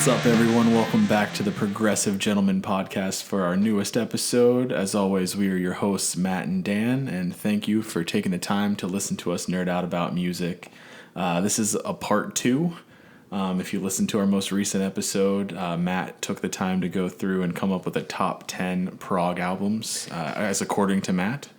What's up, everyone? Welcome back to the Progressive Gentlemen podcast for our newest episode. As always, we are your hosts, Matt and Dan, and thank you for taking the time to listen to us nerd out about music. This is a part 2. If you listen to our most recent episode, Matt took the time to go through and come up with a top 10 Prog albums, as according to Matt.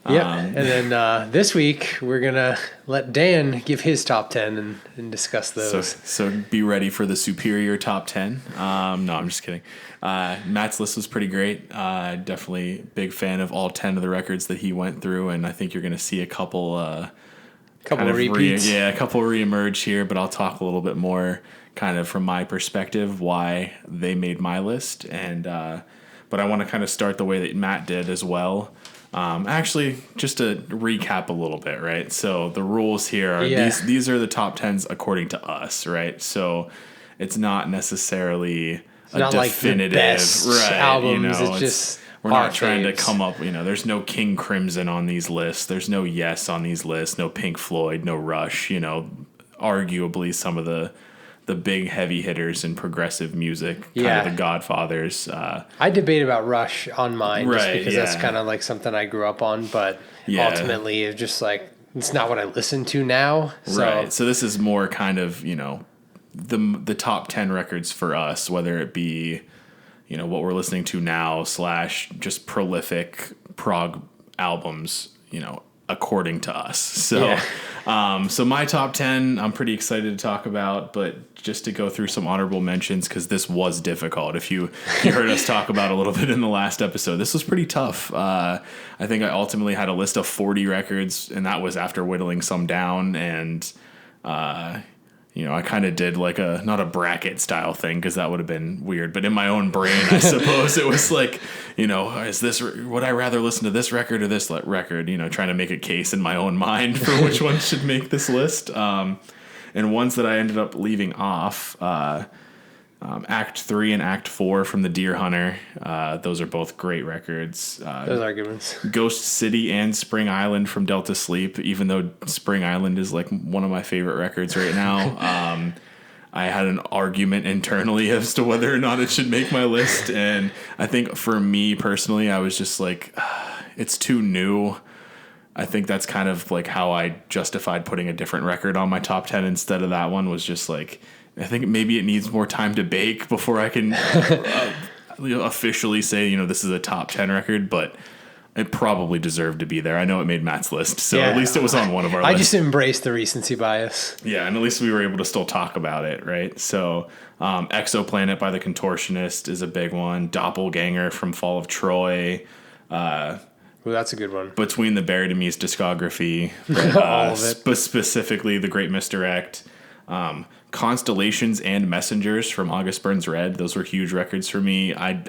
Yeah, and then this week we're going to let Dan give his top 10 and discuss those. So be ready for the superior top 10. No, I'm just kidding. Matt's list was pretty great. Definitely big fan of all 10 of the records that he went through, and I think you're going to see a couple repeats. A couple reemerge here, but I'll talk a little bit more kind of from my perspective why they made my list, and but I want to kind of start the way that Matt did as well. Actually, just to recap a little bit, right? So the rules here are these are the top 10s according to us, right? So it's not necessarily a definitive, like the best albums. You know, it's just we're not trying to come up. You know, there's no King Crimson on these lists. There's no Yes on these lists. No Pink Floyd. No Rush. You know, arguably some of the big heavy hitters in progressive music, kind of the Godfathers. I debate about Rush on mine just because that's kind of like something I grew up on, but ultimately it's just like, it's not what I listen to now. Right. So this is more kind of, you know, the top 10 records for us, whether it be, you know, what we're listening to now / just prolific prog albums, you know, according to us. So, so my top 10, I'm pretty excited to talk about, but just to go through some honorable mentions, because this was difficult. If you heard us talk about a little bit in the last episode, this was pretty tough. I think I ultimately had a list of 40 records, and that was after whittling some down, and you know, I kind of did like not a bracket style thing because that would have been weird, but in my own brain, I suppose it was like, you know, would I rather listen to this record or this record? You know, trying to make a case in my own mind for which one should make this list. And ones that I ended up leaving off, Act 3 and Act 4 from The Deer Hunter. Those are both great records. Those arguments. Ghost City and Spring Island from Delta Sleep, even though Spring Island is like one of my favorite records right now. I had an argument internally as to whether or not it should make my list. And I think for me personally, I was just like, it's too new. I think that's kind of like how I justified putting a different record on my top 10 instead of that one, was just like, I think maybe it needs more time to bake before I can officially say, you know, this is a top 10 record, but it probably deserved to be there. I know it made Matt's list, so at least it was on one of our lists. I just embraced the recency bias. Yeah, and at least we were able to still talk about it, right? So Exoplanet by The Contortionist is a big one. Doppelganger from Fall of Troy. Well, that's a good one. Between the Buried and Me's discography. All of it. But specifically The Great Misdirect. Constellations and Messengers from August Burns Red. Those were huge records for me. I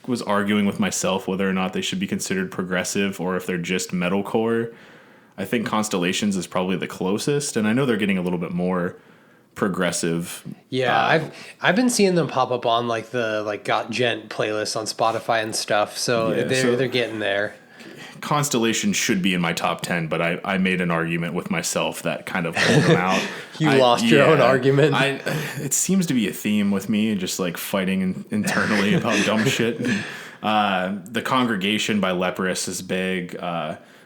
was arguing with myself whether or not they should be considered progressive or if they're just metalcore. I think Constellations is probably the closest, and I know they're getting a little bit more progressive. Yeah, I've been seeing them pop up on like the Got Gent playlist on Spotify and stuff, so they're getting there. Constellation should be in my top 10, but I made an argument with myself that kind of pulled them out. You lost your own argument. It seems to be a theme with me, just like fighting internally about dumb shit. The Congregation by Leprous is big.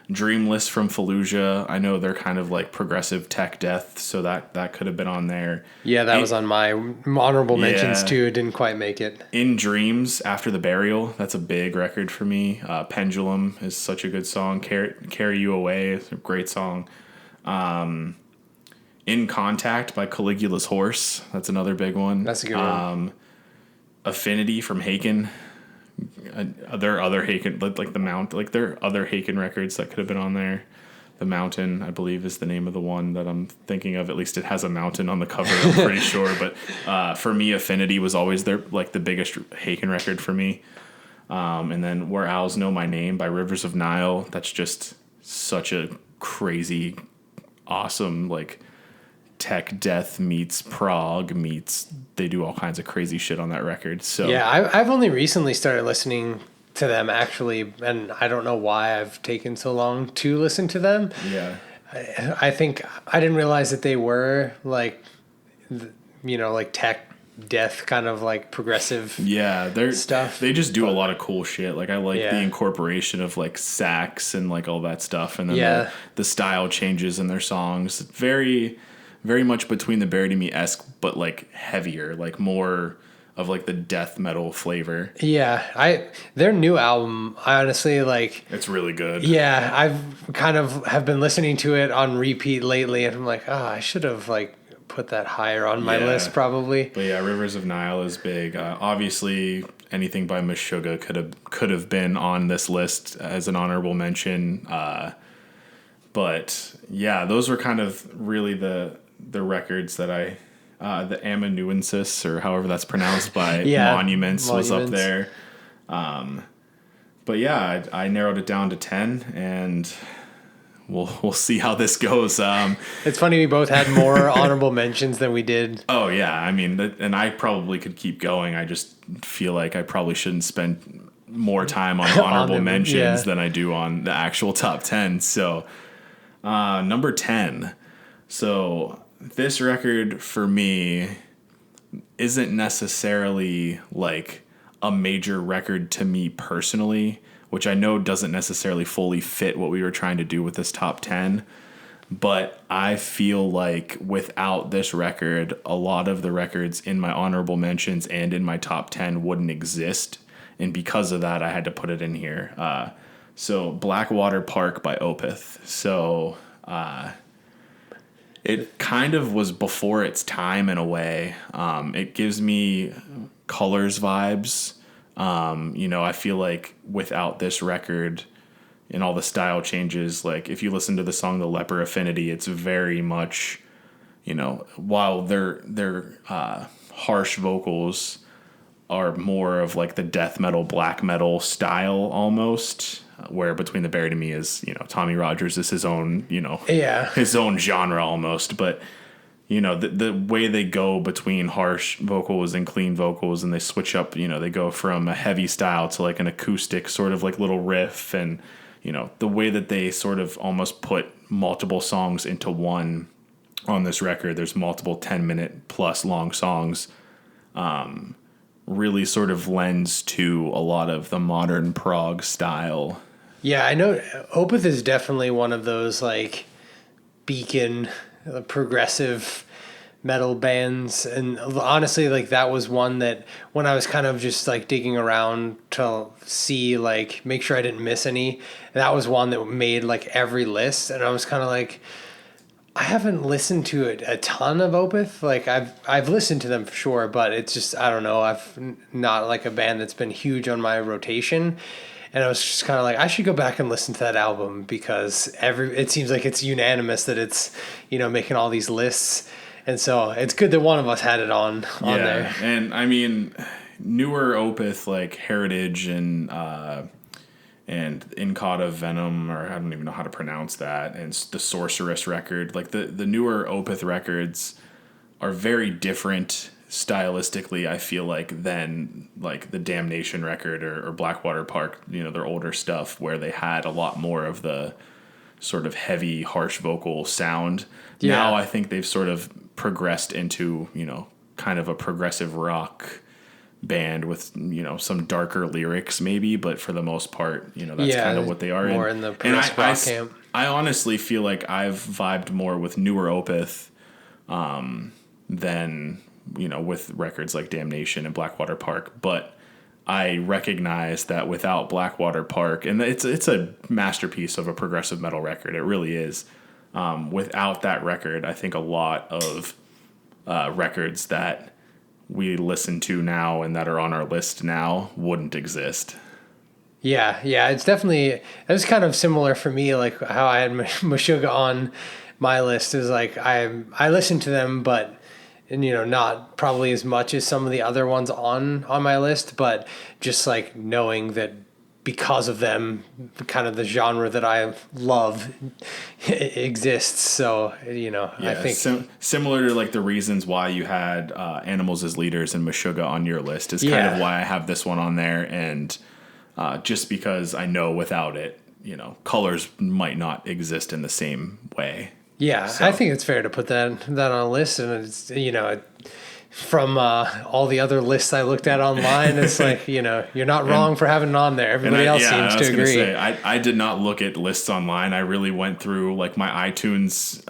Dreamless from Fallujah. I know they're kind of like progressive tech death, so that could have been on there. Yeah, that was on my honorable mentions too. It didn't quite make it. In Dreams, After the Burial, that's a big record for me. Pendulum is such a good song. Carry You Away is a great song. In Contact by Caligula's Horse, that's another big one. That's a good one. Affinity from Haken. There are other Haken, like the Mount, like there are other Haken records that could have been on there. The Mountain, I believe, is the name of the one that I'm thinking of. At least it has a mountain on the cover, I'm pretty sure. But for me, Affinity was always the biggest Haken record for me. And then Where Owls Know My Name by Rivers of Nile. That's just such a crazy, awesome, like tech death meets prog meets, they do all kinds of crazy shit on that record. So yeah, I've only recently started listening to them actually, and I don't know why I've taken so long to listen to them. Yeah, I think I didn't realize that they were like like tech death kind of like progressive they're stuff. They just do a lot of cool shit. Like I like the incorporation of like sax and like all that stuff, and then the style changes in their songs. Very, very much between the Bury to Me-esque, but like heavier, like more of like the death metal flavor. Yeah, their new album, I honestly like. It's really good. Yeah, I've kind of have been listening to it on repeat lately, and I'm like, I should have like put that higher on my list probably. But yeah, Rivers of Nihil is big. Obviously, anything by Meshuggah could have been on this list as an honorable mention. But yeah, those were kind of really the records that I. The amanuensis, or however that's pronounced, by Monuments was up there. But yeah, I narrowed it down to 10, and we'll see how this goes. It's funny, we both had more honorable mentions than we did. Oh yeah, I mean, and I probably could keep going. I just feel like I probably shouldn't spend more time on honorable mentions than I do on the actual top 10. So number 10. So this record for me isn't necessarily like a major record to me personally, which I know doesn't necessarily fully fit what we were trying to do with this top 10. But I feel like without this record, a lot of the records in my honorable mentions and in my top 10 wouldn't exist. And because of that, I had to put it in here. So Blackwater Park by Opeth. So it kind of was before its time in a way. It gives me Colors vibes. I feel like without this record and all the style changes, like if you listen to the song The Leper Affinity, it's very much, while their harsh vocals are more of like the death metal, black metal style almost, where Between the Bury to Me is, Tommy Rogers is his own, his own genre almost. But, the way they go between harsh vocals and clean vocals, and they switch up, they go from a heavy style to like an acoustic sort of like little riff, and, the way that they sort of almost put multiple songs into one on this record. There's multiple 10-minute plus long songs. Really sort of lends to a lot of the modern prog style. Yeah, I know Opeth is definitely one of those like beacon progressive metal bands, and honestly like that was one that when I was kind of just like digging around to see like make sure I didn't miss any, that was one that made like every list, and I was kind of like, I haven't listened to a ton of Opeth. Like I've listened to them for sure, but it's just, I don't know, I've not like a band that's been huge on my rotation. And I was just kind of like, I should go back and listen to that album, because it seems like it's unanimous that it's, making all these lists. And so it's good that one of us had it on there. And I mean, newer Opeth like Heritage and Incauda Venom, or I don't even know how to pronounce that, and the Sorceress record, like the newer Opeth records are very different stylistically, I feel like, than like the Damnation record or Blackwater Park, their older stuff, where they had a lot more of the sort of heavy, harsh vocal sound. Yeah. Now I think they've sort of progressed into, kind of a progressive rock band with, some darker lyrics maybe, but for the most part, that's kind of what they are. More in the progressive rock camp. I honestly feel like I've vibed more with newer Opeth than, with records like Damnation and Blackwater Park. But I recognize that without Blackwater Park, and it's a masterpiece of a progressive metal record, it really is. Without that record, I think a lot of records that we listen to now and that are on our list now wouldn't exist. Yeah, it's definitely, it was kind of similar for me, like how I had Meshuggah on my list. Is like I listened to them, but not probably as much as some of the other ones on my list, but just like knowing that because of them, kind of the genre that I love exists. So, I think similar to like the reasons why you had Animals as Leaders and Meshuggah on your list is kind of why I have this one on there. And just because I know without it, Colors might not exist in the same way. Yeah, so. I think it's fair to put that on a list, and it's from all the other lists I looked at online, it's like, you're not wrong for having it on there. Everybody else seems to agree. Say, I did not look at lists online. I really went through like my iTunes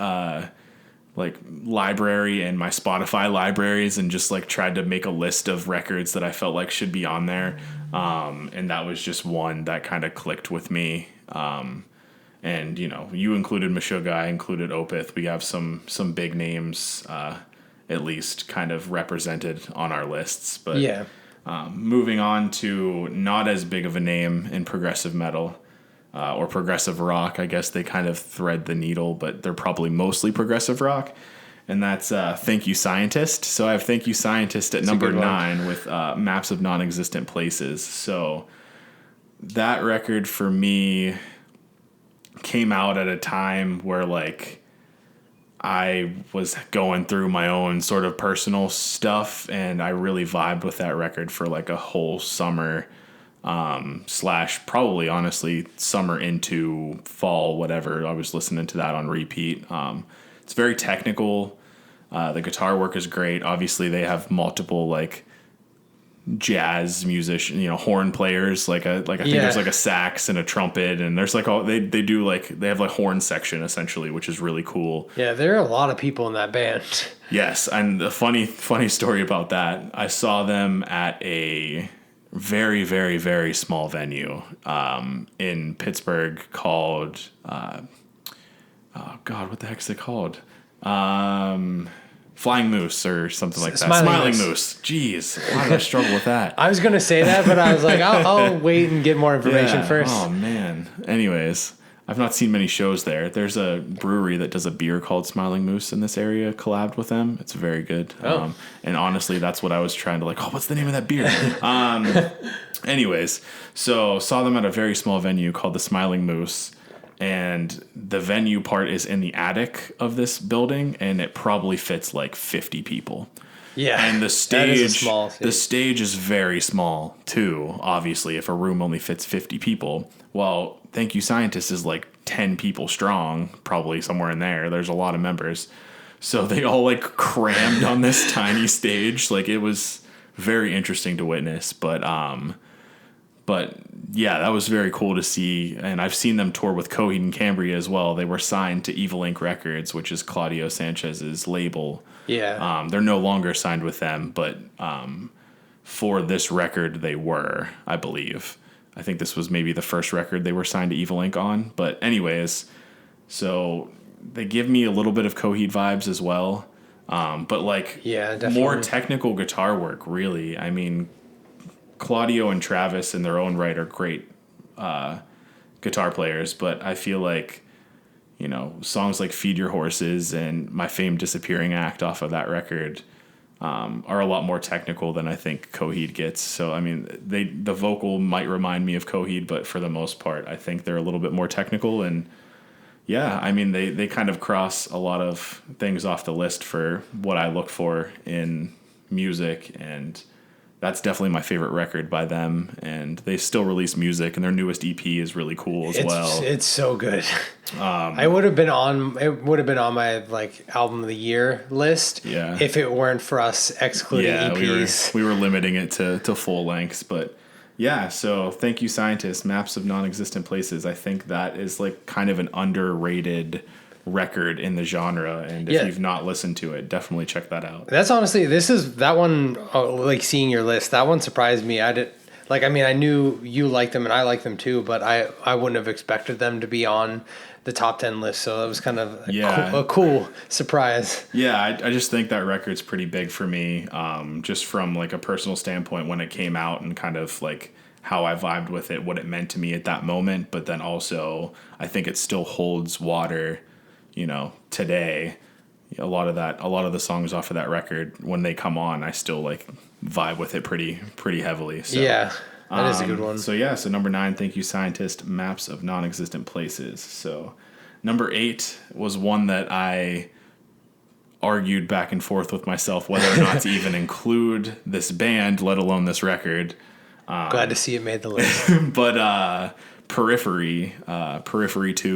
like library and my Spotify libraries and just like tried to make a list of records that I felt like should be on there. And that was just one that kind of clicked with me. And you included Meshuggah, I included Opeth. We have some big names, at least kind of represented on our lists. But yeah. Moving on to not as big of a name in progressive metal, or progressive rock. I guess they kind of thread the needle, but they're probably mostly progressive rock. And that's Thank You Scientist. So I have Thank You Scientist at number 9 with Maps of Non-Existent Places. So that record for me came out at a time where like I was going through my own sort of personal stuff, and I really vibed with that record for like a whole summer. / probably honestly summer into fall, whatever. I was listening to that on repeat. It's very technical. The guitar work is great. Obviously they have multiple like jazz musician, horn players. I think there's like a sax and a trumpet, and there's like they have like horn section essentially, which is really cool. Yeah. There are a lot of people in that band. Yes. And the funny story about that, I saw them at a very, very, very small venue in Pittsburgh called oh God, what the heck's it called? Flying Moose or something like that. Smiling Moose. Jeez, why did I struggle with that? I was gonna say that, but I was like, I'll wait and get more information first. Oh man. Anyways, I've not seen many shows there. There's a brewery that does a beer called Smiling Moose in this area, collabed with them. It's very good. Oh. And honestly, that's what I was trying to what's the name of that beer? Anyways, so saw them at a very small venue called the Smiling Moose. And the venue part is in the attic of this building, and it probably fits like 50 people. Yeah. And the stage is very small too, obviously, if a room only fits 50 people. Well, Thank You Scientist is like 10 people strong, probably somewhere in there. There's a lot of members. So they all like crammed on this tiny stage. Like it was very interesting to witness, but yeah, that was very cool to see. And I've seen them tour with Coheed and Cambria as well. They were signed to Evil Inc. Records, which is Claudio Sanchez's label. Yeah. They're no longer signed with them, but for this record, they were, I believe. I think this was maybe the first record they were signed to Evil Inc. on. But anyways, so they give me a little bit of Coheed vibes as well. But like more technical guitar work, really. I mean, Claudio and Travis in their own right are great guitar players, but I feel like, songs like Feed Your Horses and My Famed Disappearing Act off of that record are a lot more technical than I think Coheed gets. So, I mean, the vocal might remind me of Coheed, but for the most part, I think they're a little bit more technical. And yeah, I mean, they kind of cross a lot of things off the list for what I look for in music, and that's definitely my favorite record by them. And they still release music, and their newest EP is really cool as well. It's so good. It would have been on my like album of the year list. Yeah. If it weren't for us excluding EPs. We were limiting it to full lengths, but yeah. So Thank You Scientist, Maps of Non-Existent Places. I think that is like kind of an underrated record in the genre, and if you've not listened to it, definitely check that out. That's honestly, that one, like seeing your list, that one surprised me. I knew you liked them and I like them too, but I wouldn't have expected them to be on the top 10 list, so that was kind of a cool surprise. Yeah, I just think that record's pretty big for me, just from like a personal standpoint when it came out, and kind of like how I vibed with it, what it meant to me at that moment, but then also I think it still holds water today. A lot of the songs off of that record, when they come on, I still like vibe with it pretty heavily. So, yeah, that is a good one. So number 9, Thank You Scientist, Maps of Non-Existent Places. So number 8 was one that I argued back and forth with myself whether or not to even include this band, let alone this record. Glad to see it made the list. But Periphery 2,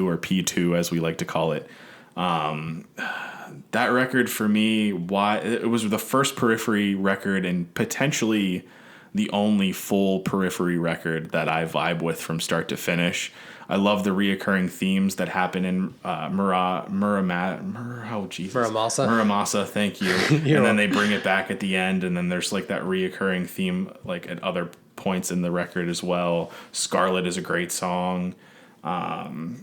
or P2 as we like to call it, That record for me, why it was the first Periphery record and potentially the only full Periphery record that I vibe with from start to finish. I love the reoccurring themes that happen in Muramasa. Muramasa, thank you. And then they bring it back at the end, and then there's like that reoccurring theme like at other points in the record as well. Scarlet is a great song. Frog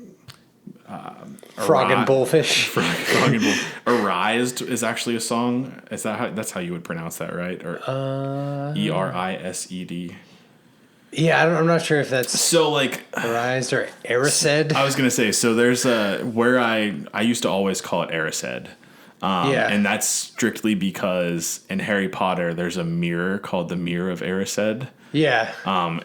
and Bullfish. Frog and Bull. Arised is actually a song. Is that that's how you would pronounce that, right? Or Erised. Yeah, I'm not sure if that's So like Arised or Erised. I was gonna say, so there's a where I used to always call it Erised. And that's strictly because in Harry Potter there's a mirror called the Mirror of Erised. Yeah.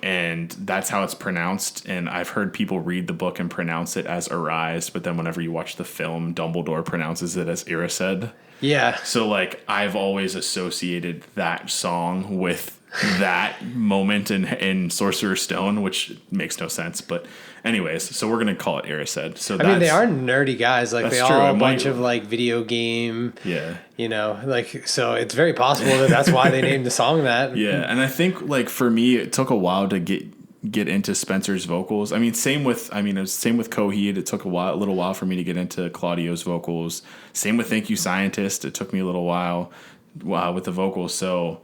And that's how it's pronounced. And I've heard people read the book and pronounce it as Arised, but then whenever you watch the film, Dumbledore pronounces it as Erised. Yeah. So like I've always associated that song with that moment in Sorcerer's Stone, which makes no sense. But anyways, so we're gonna call it Erised. So I mean, they are nerdy guys. Like they true. all a bunch of like video game. Yeah. You know, like so it's very possible that that's why they named the song that. Yeah, and I think like for me, it took a while to get into Spencer's vocals. I mean, same with Coheed. It took a little while for me to get into Claudio's vocals. Same with Thank You Scientist. It took me a little while with the vocals. So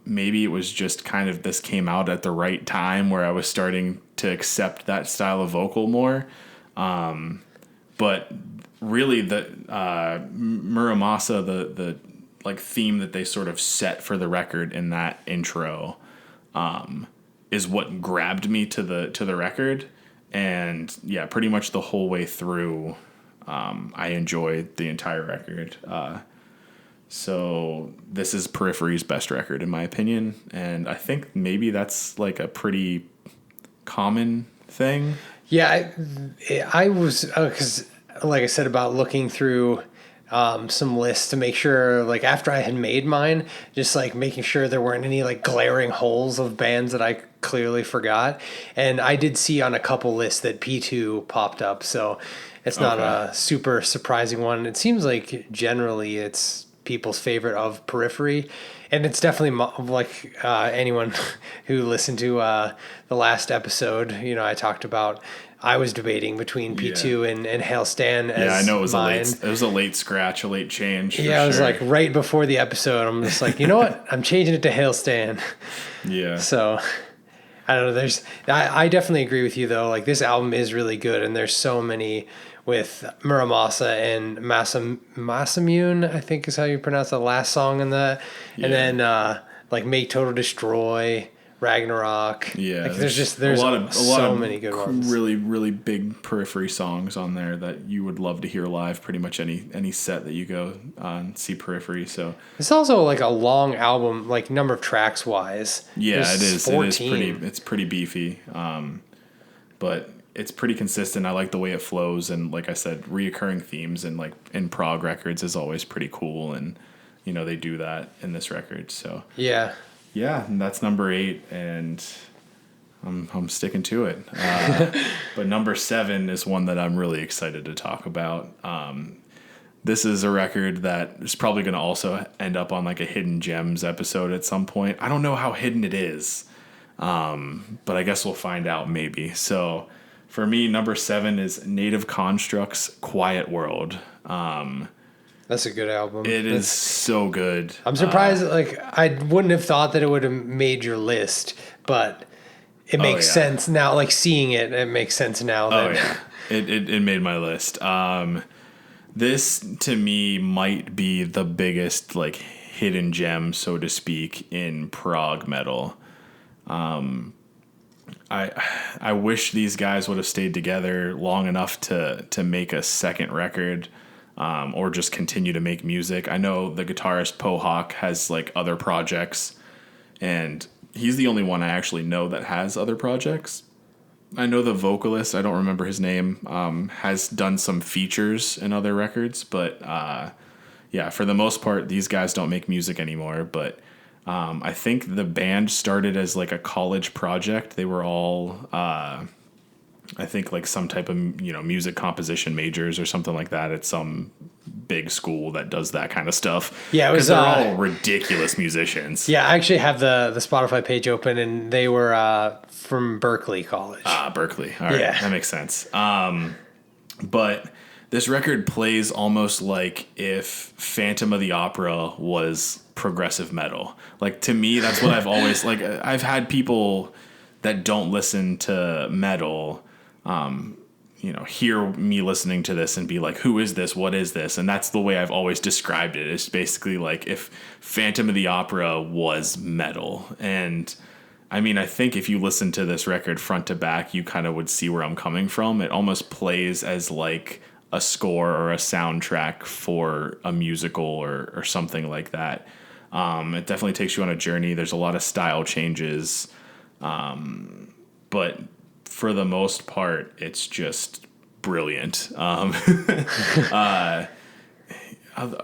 maybe it was just kind of this came out at the right time where I was starting to accept that style of vocal more. But really, the Muramasa, the like theme that they sort of set for the record in that intro, is what grabbed me to the record, and yeah, pretty much the whole way through, I enjoyed the entire record. So this is Periphery's best record in my opinion, and I think maybe that's like a pretty common thing. Yeah, I was because like I said about looking through some lists to make sure, like after I had made mine, just like making sure there weren't any like glaring holes of bands that I clearly forgot. And I did see on a couple lists that P2 popped up, so it's not a super surprising one. It seems like generally it's people's favorite of Periphery, and it's definitely like anyone who listened to the last episode, you know, I talked about I was debating between P2 and Hail Stan as I know it was mine. it was a late scratch, a late change. Yeah, it was like right before the episode. I'm just like, you know what? I'm changing it to Hail Stan. Yeah. So I don't know. I definitely agree with you though. Like this album is really good, and there's so many with Muramasa and Masamune, I think is how you pronounce the last song in that. Yeah. And then like Make Total Destroy, Ragnarok. Yeah, like there's a lot of many good ones. Really, really big Periphery songs on there that you would love to hear live. Pretty much any set that you go and see Periphery. So it's also like a long album, like number of tracks wise. Yeah, there's it is. 14. It's pretty beefy, but it's pretty consistent. I like the way it flows, and like I said, reoccurring themes and like in Prog records is always pretty cool, and you know they do that in this record. So yeah. Yeah, and that's number 8, and I'm sticking to it. But number 7 is one that I'm really excited to talk about. This is a record that is probably going to also end up on like a Hidden Gems episode at some point. I don't know how hidden it is, but I guess we'll find out maybe. So for me, number 7 is Native Construct's Quiet World. That's a good album. It is so good. I'm surprised. Like I wouldn't have thought that it would have made your list, but it makes sense now. Like seeing it, it makes sense now. It made my list. This to me might be the biggest like hidden gem, so to speak, in prog metal. I wish these guys would have stayed together long enough to make a second record. Or just continue to make music. I know the guitarist Pohawk has like other projects, and he's the only one I actually know that has other projects. I know the vocalist, I don't remember his name, has done some features in other records, but yeah, for the most part, these guys don't make music anymore. But I think the band started as like a college project. They were all I think like some type of, music composition majors or something like that at some big school that does that kind of stuff. Yeah, it was, because they're all ridiculous musicians. Yeah, I actually have the Spotify page open, and they were from Berkeley College. Berkeley. All right, that makes sense. But this record plays almost like if Phantom of the Opera was progressive metal. Like, to me, that's what I've always like. I've had people that don't listen to metal, hear me listening to this and be like, who is this? What is this? And that's the way I've always described it. It's basically like if Phantom of the Opera was metal. And I mean, I think if you listen to this record front to back, you kind of would see where I'm coming from. It almost plays as like a score or a soundtrack for a musical or something like that. It definitely takes you on a journey. There's a lot of style changes. But for the most part, it's just brilliant.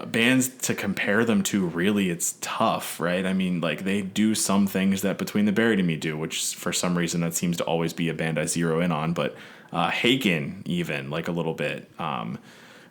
Bands to compare them to, really, it's tough, right? I mean, like, they do some things that Between the Buried and Me do, which for some reason that seems to always be a band I zero in on, but Haken even, like, a little bit.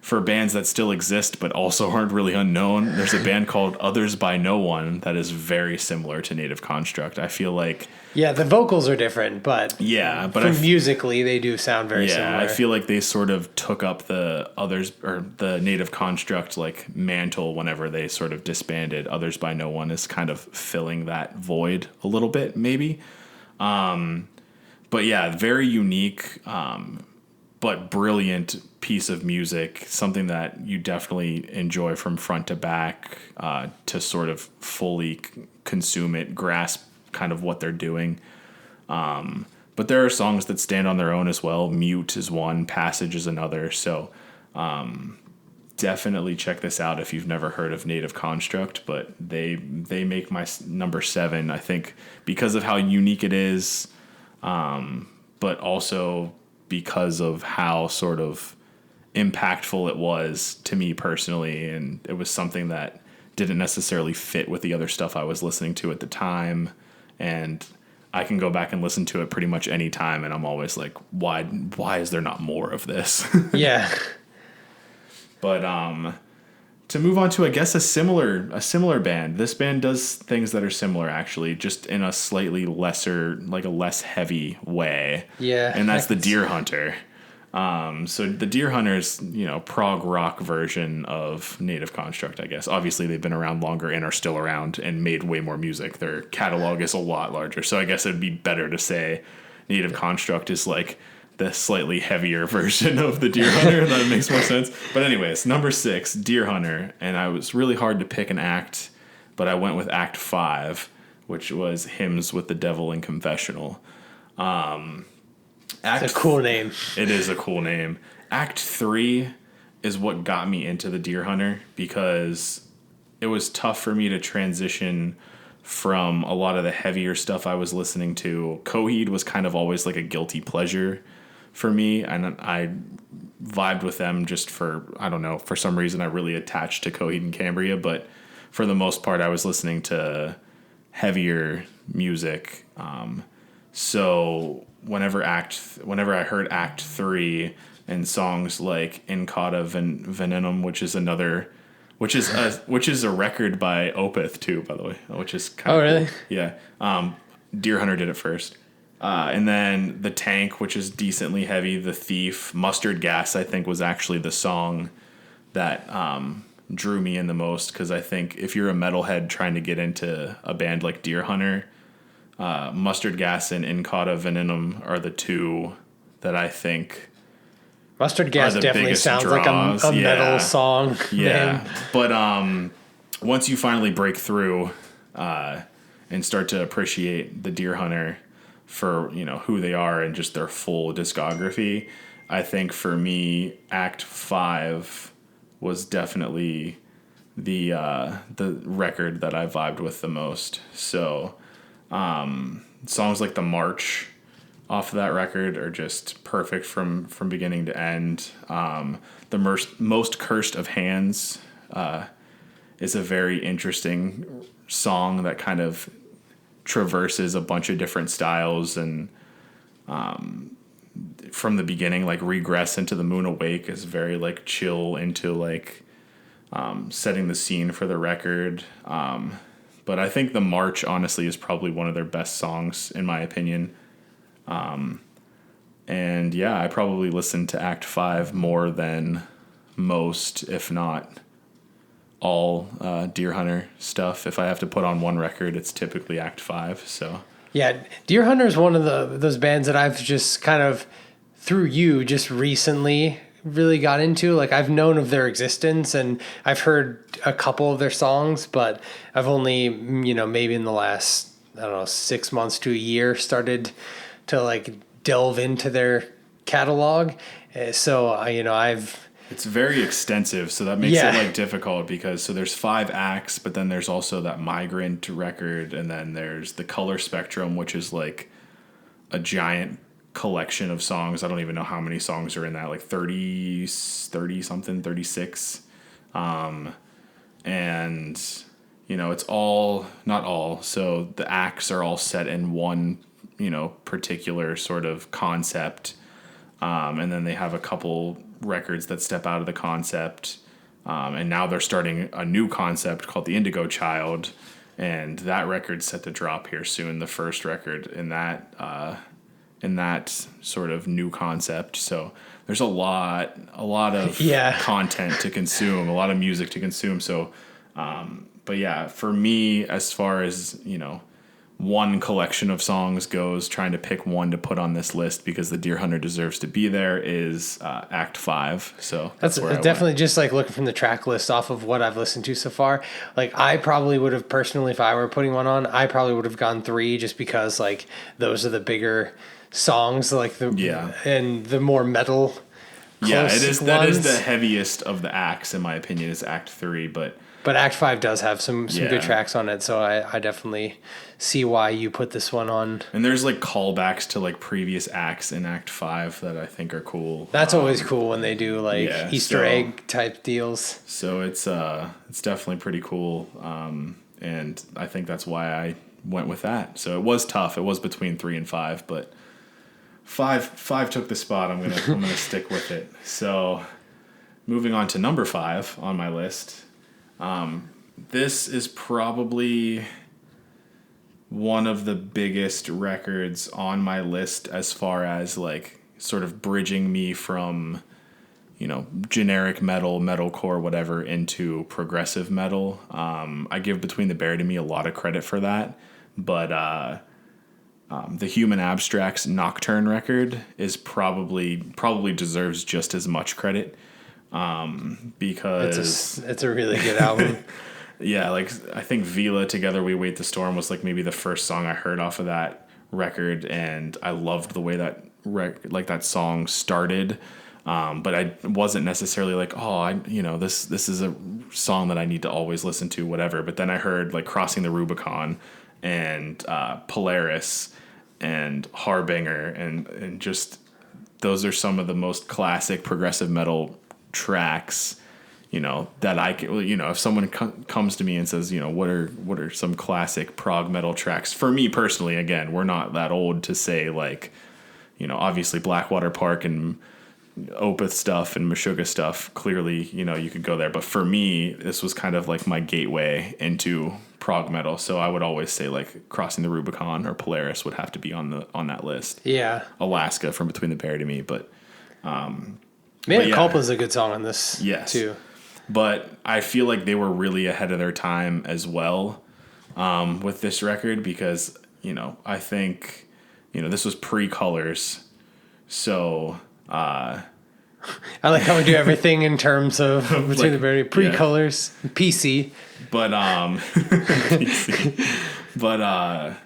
For bands that still exist but also aren't really unknown, there's a band called Others by No One that is very similar to Native Construct. I feel like... Yeah, the vocals are different, but musically they do sound very similar. Yeah, I feel like they sort of took up the Others, or the Native Construct, like, mantle whenever they sort of disbanded. Others by No One is kind of filling that void a little bit, maybe. But yeah, very unique, but brilliant piece of music, something that you definitely enjoy from front to back, to sort of fully consume it, grasp kind of what they're doing. But there are songs that stand on their own as well. Mute is one, Passage is another. So definitely check this out if you've never heard of Native Construct, but they make my number 7, I think, because of how unique it is, but also because of how sort of impactful it was to me personally. And it was something that didn't necessarily fit with the other stuff I was listening to at the time. And I can go back and listen to it pretty much any time, and I'm always like, why is there not more of this? Yeah. But to move on to, I guess, a similar band. This band does things that are similar, actually, just in a slightly lesser, like a less heavy way. Yeah. And that's the Deer Hunter. So the Deer Hunter's, prog rock version of Native Construct, I guess. Obviously, they've been around longer and are still around and made way more music. Their catalog is a lot larger. So I guess it'd be better to say Native Construct is like the slightly heavier version of the Deer Hunter. That makes more sense. But anyways, number 6, Deer Hunter. And I was really hard to pick an act, but I went with Act 5, which was Hymns with the Devil in Confessional. It's a cool name. It is a cool name. Act 3 is what got me into the Deer Hunter, because it was tough for me to transition from a lot of the heavier stuff I was listening to. Coheed was kind of always like a guilty pleasure for me, and I vibed with them just for, I don't know, for some reason I really attached to Coheed and Cambria, but for the most part I was listening to heavier music. So whenever I heard Act 3 and songs like Incauda Venenum, which is a record by Opeth too, by the way, which is kind of really? Cool. Yeah. Deer Hunter did it first. And then The Tank, which is decently heavy. The Thief, Mustard Gas, I think, was actually the song that drew me in the most, because I think if you're a metalhead trying to get into a band like Deer Hunter, Mustard Gas and Incauda Venenum are the two that I think... Mustard Gas definitely sounds draws. Like a metal song. Yeah, name. But once you finally break through and start to appreciate the Deer Hunter for who they are and just their full discography, I think for me Act 5 was definitely the record that I vibed with the most. So songs like The March off of that record are just perfect from beginning to end. The Most Cursed of Hands is a very interesting song that kind of traverses a bunch of different styles and from the beginning, like Regress into the Moon Awake is very like chill into like setting the scene for the record. But I think The March, honestly, is probably one of their best songs, in my opinion. And yeah, I probably listened to Act 5 more than most, if not all, Deer Hunter stuff. If I have to put on one record, it's typically Act 5. So Yeah, Deer Hunter is one of those bands that I've just kind of, through you, just recently really got into. Like, I've known of their existence and I've heard a couple of their songs, but I've only, maybe in the last, I don't know, 6 months to a year started to like delve into their catalog. So, I've... it's very extensive, so that makes Yeah. it like difficult because so there's 5 acts, but then there's also that Migrant record, and then there's the Color Spectrum, which is like a giant collection of songs. I don't even know how many songs are in that, like 30 something, 36. And it's all, not all, so the acts are all set in one, particular sort of concept. And then they have a couple records that step out of the concept. And now they're starting a new concept called the Indigo Child. And that record's set to drop here soon, the first record in that sort of new concept. So there's a lot of content to consume, a lot of music to consume. So, but yeah, for me, as far as, one collection of songs goes, trying to pick one to put on this list because the Deer Hunter deserves to be there is Act 5. So that's where definitely just like looking from the track list off of what I've listened to so far. Like, I probably would have personally, if I were putting one on, I probably would have gone 3 just because like those are the bigger songs, like and the more metal. Yeah, it is. That is the heaviest of the acts, in my opinion, is Act 3, but Act 5 does have some good tracks on it, so I definitely see why you put this one on. And there's like callbacks to like previous acts in Act 5 that I think are cool. That's always cool when they do like Easter egg type deals. So it's definitely pretty cool, and I think that's why I went with that. So it was tough. It was between 3 and 5, but five took the spot. I'm gonna stick with it. So moving on to number 5 on my list. This is probably one of the biggest records on my list as far as like sort of bridging me from, generic metal, metalcore, whatever, into progressive metal. I give Between the Buried and Me a lot of credit for that, but the Human Abstract's Nocturne record is probably deserves just as much credit. Because it's a really good album. Yeah, like I think Vila Together We Wait the Storm was like maybe the first song I heard off of that record, and I loved the way that that song started. But I wasn't necessarily like, this is a song that I need to always listen to, whatever. But then I heard like Crossing the Rubicon and Polaris and Harbinger, and just those are some of the most classic progressive metal tracks, that I can, if someone comes to me and says, what are some classic prog metal tracks for me personally, again, we're not that old to say like, obviously Blackwater Park and Opeth stuff and Meshuggah stuff, clearly, you could go there. But for me, this was kind of like my gateway into prog metal. So I would always say like Crossing the Rubicon or Polaris would have to be on that list. Yeah. Alaska from Between the Buried and Me, but Mea Culpa is a good song on this too. But I feel like they were really ahead of their time as well with this record because, I think, this was pre-Colors. So I like how we do everything in terms of Between the Buried, pre-Colors, PC. But PC. But I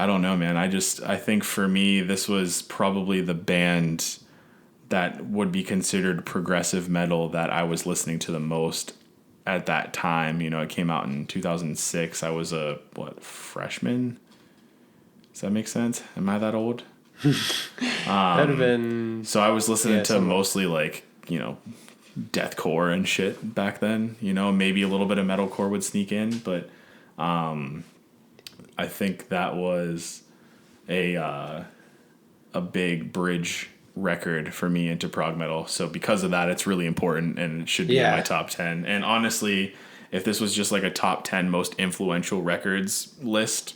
don't know, man. I think for me this was probably the band that would be considered progressive metal that I was listening to the most at that time. It came out in 2006. I was a freshman? Does that make sense? Am I that old? That'd have been. So I was listening to mostly like, deathcore and shit back then. Maybe a little bit of metalcore would sneak in, but I think that was a a big bridge record for me into prog metal. So because of that, it's really important and it should be in my top 10. And honestly, if this was just like a top 10 most influential records list,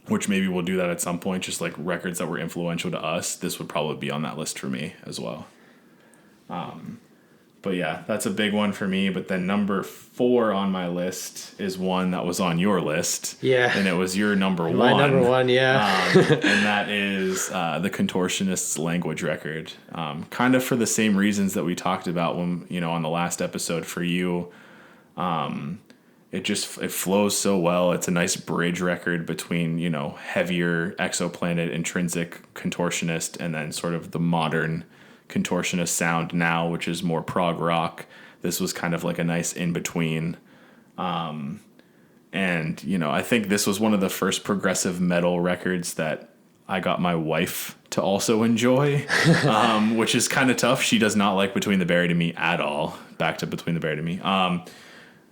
which maybe we'll do that at some point, just like records that were influential to us, this would probably be on that list for me as well. But yeah, that's a big one for me. But then number 4 on my list is one that was on your list. Yeah. And it was your number 1. My number 1, yeah. And that is the Contortionist's Language record. Kind of for the same reasons that we talked about when, on the last episode for you. It flows so well. It's a nice bridge record between, heavier Exoplanet intrinsic Contortionist and then sort of the modern Contortionist sound now, which is more prog rock. This was kind of like a nice in between. And, I think this was one of the first progressive metal records that I got my wife to also enjoy, which is kind of tough. She does not like Between the Buried and Me at all. Back to Between the Buried and Me.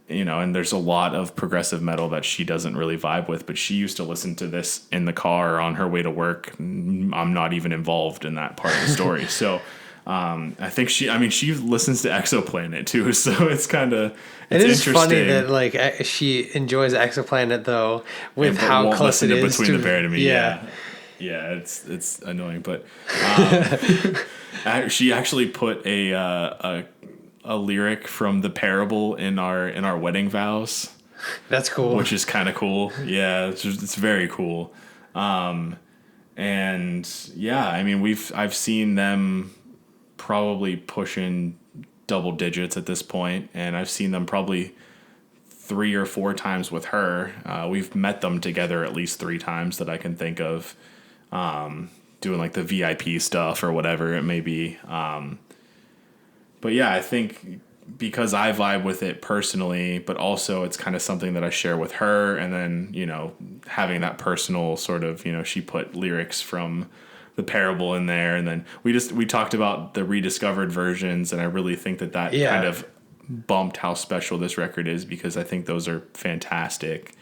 And there's a lot of progressive metal that she doesn't really vibe with, but she used to listen to this in the car on her way to work. I'm not even involved in that part of the story. So, I think she listens to Exoplanet too. So it's kind of, it is funny that like she enjoys Exoplanet though, with how close it is Between to the Buried and Me. Yeah. Yeah, it's annoying, but she actually put a lyric from the parable in our wedding vows. That's cool. Which is kind of cool. Yeah, it's very cool. And yeah, I've seen them probably pushing double digits at this point, and I've seen them probably 3 or 4 times with her. We've met them together at least 3 times that I can think of, doing like the VIP stuff or whatever it may be. But yeah, I think because I vibe with it personally, but also it's kind of something that I share with her. And then, having that personal sort of, she put lyrics from the parable in there. And then we talked about the rediscovered versions. And I really think that kind of bumped how special this record is, because I think those are fantastic.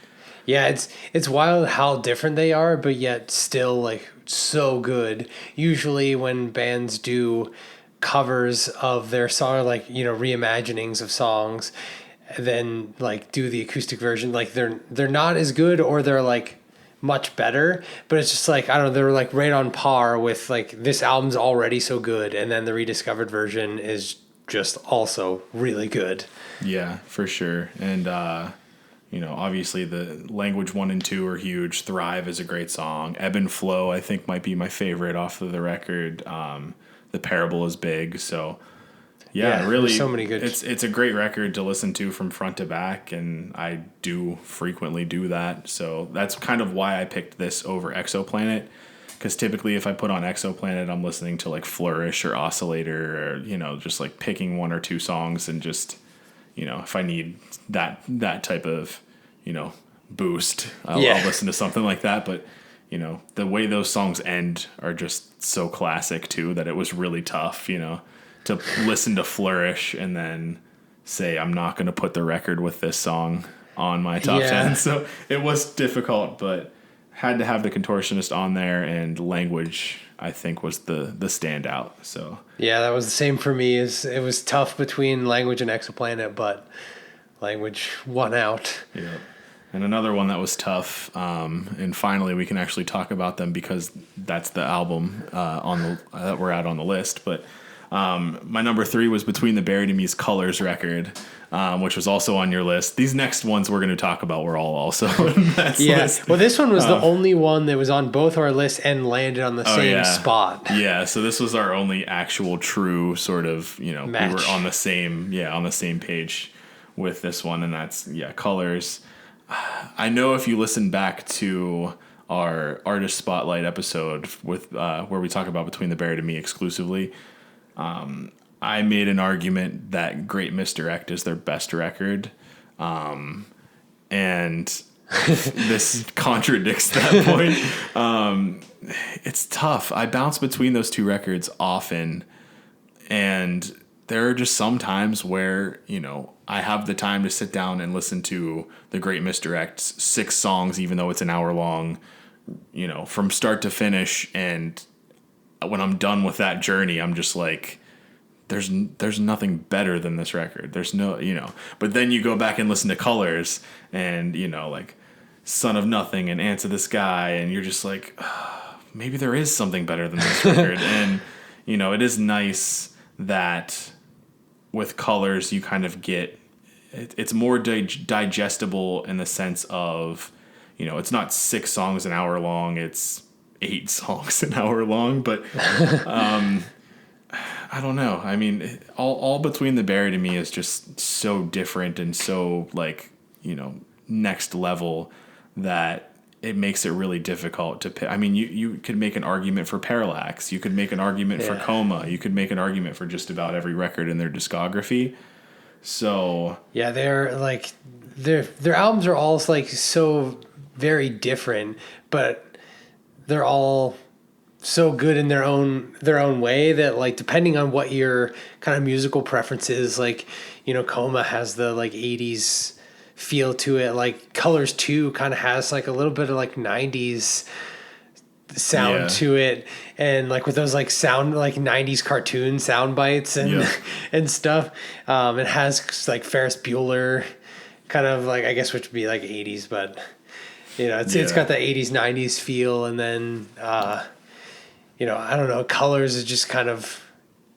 Yeah, it's wild how different they are, but yet still like so good. Usually when bands do covers of their song, like reimaginings of songs, then like do the acoustic version, like they're not as good, or they're like much better, but it's just like, I don't know, they're like right on par with like, this album's already so good, and then the rediscovered version is just also really good. Yeah, for sure. And obviously the Language 1 and 2 are huge. Thrive is a great song. Ebb and Flow I think might be my favorite off of the record. The Parable is big. So yeah, really, so many good. It's a great record to listen to from front to back, and I do frequently do that. So that's kind of why I picked this over Exoplanet, because typically if I put on Exoplanet, I'm listening to like Flourish or Oscillator, or just like picking 1 or 2 songs, and just if I need that type of boost, I'll listen to something like that. But the way those songs end are just so classic too, that it was really tough, to listen to Flourish and then say, I'm not going to put the record with this song on my top 10. So it was difficult, but had to have the Contortionist on there, and Language, I think, was the standout. So yeah, that was the same for me. It was tough between Language and Exoplanet, but Language won out. Yeah. And another one that was tough, and finally we can actually talk about them, because that's the album that we're at on the list. But my number 3 was Between the Buried and Me's Colors record, which was also on your list. These next ones we're going to talk about were all also on that list. Well, this one was the only one that was on both our lists and landed on the same spot. Yeah, so this was our only actual true sort of, match. We were on the same page with this one, and that's Colors. I know if you listen back to our Artist Spotlight episode with where we talk about Between the Buried and Me exclusively, I made an argument that Great Misdirect is their best record, and this contradicts that point. It's tough. I bounce between those 2 records often, and there are just some times where, I have the time to sit down and listen to the Great Misdirect's 6 songs, even though it's an hour long, from start to finish, and when I'm done with that journey, I'm just like, there's nothing better than this record. There's no, but then you go back and listen to Colors and, like Son of Nothing and Ants of the Sky, and you're just like, maybe there is something better than this record. And, it is nice that with Colors, you kind of get, it's more digestible in the sense of, it's not 6 songs an hour long, it's 8 songs an hour long, but, I don't know. I mean, all Between the Buried and Me is just so different and so like, next level that it makes it really difficult to pick. I mean, you could make an argument for Parallax. You could make an argument for Coma. You could make an argument for just about every record in their discography. So yeah, they're like their albums are all like so very different, but they're all so good in their own way that like depending on what your kind of musical preference is, like Coma has the like 80s feel to it, like Colors 2 kind of has like a little bit of like 90s sound to it, and like with those like sound like 90s cartoon sound bites and and stuff. It has like Ferris Bueller kind of like, I guess, which would be like 80s, but it's got the 80s 90s feel, and then I don't know, Colors is just kind of,